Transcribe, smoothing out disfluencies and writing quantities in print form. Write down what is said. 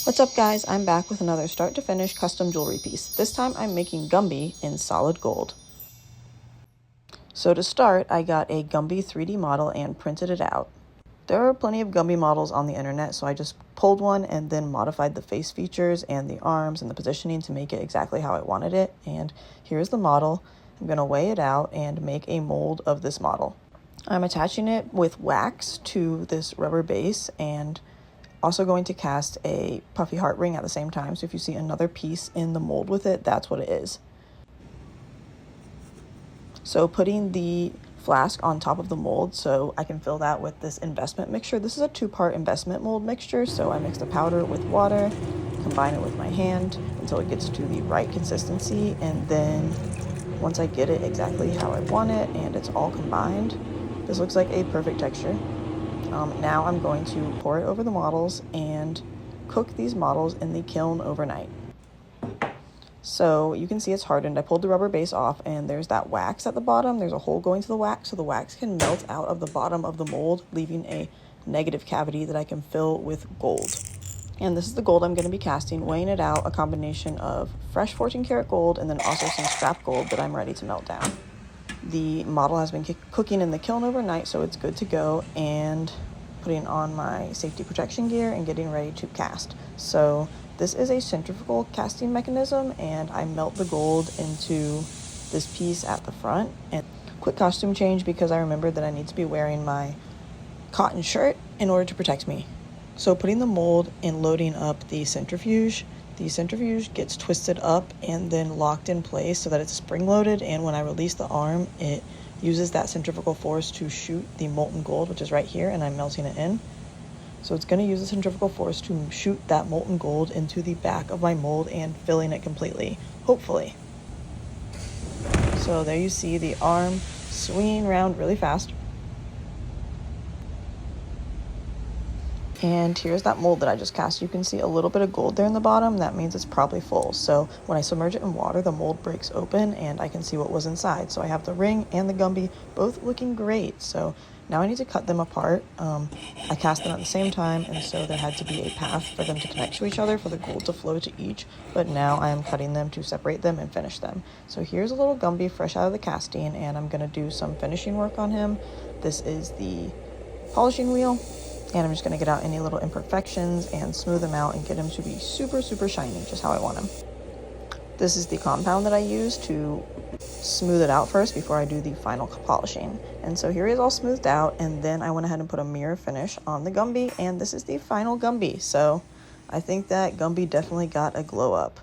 What's up guys, I'm back with another start to finish custom jewelry piece. This time I'm making Gumby in solid gold. So to start, I got a Gumby 3D model and printed it out. There are plenty of Gumby models on the internet, so I just pulled one and then modified the face features and the arms and the positioning to make it exactly how I wanted it. And here's the model. I'm going to weigh it out and make a mold of this model. I'm attaching it with wax to this rubber base and also going to cast a puffy heart ring at the same time. So if you see another piece in the mold with it, that's what it is. So putting the flask on top of the mold so I can fill that with this investment mixture. This is a 2-part investment mold mixture. So I mix the powder with water, combine it with my hand until it gets to the right consistency. And then once I get it exactly how I want it and it's all combined, this looks like a perfect texture. Now I'm going to pour it over the models and cook these models in the kiln overnight. So you can see it's hardened. I pulled the rubber base off and there's that wax at the bottom. There's a hole going to the wax, so the wax can melt out of the bottom of the mold, leaving a negative cavity that I can fill with gold. And this is the gold I'm going to be casting, weighing it out, a combination of fresh 14 karat gold and then also some scrap gold that I'm ready to melt down. The model has been cooking in the kiln overnight, so it's good to go, and putting on my safety protection gear and getting ready to cast. So this is a centrifugal casting mechanism, and I melt the gold into this piece at the front. And quick costume change because I remembered that I need to be wearing my cotton shirt in order to protect me. So putting the mold and loading up the centrifuge gets twisted up and then locked in place so that it's spring loaded, and when I release the arm, it uses that centrifugal force to shoot the molten gold, which is right here, and I'm melting it in. So it's going to use the centrifugal force to shoot that molten gold into the back of my mold and filling it completely, hopefully. So there you see the arm swinging around really fast. And here's that mold that I just cast. You can see a little bit of gold there in the bottom. That means it's probably full. So when I submerge it in water, the mold breaks open and I can see what was inside. So I have the ring and the Gumby both looking great. So now I need to cut them apart. I cast them at the same time, and so there had to be a path for them to connect to each other for the gold to flow to each. But now I am cutting them to separate them and finish them. So here's a little Gumby fresh out of the casting, and I'm going to do some finishing work on him. This is the polishing wheel. And I'm just going to get out any little imperfections and smooth them out and get him to be super, super shiny, just how I want him. This is the compound that I use to smooth it out first before I do the final polishing. And so here he is all smoothed out, and then I went ahead and put a mirror finish on the Gumby, and this is the final Gumby. So I think that Gumby definitely got a glow up.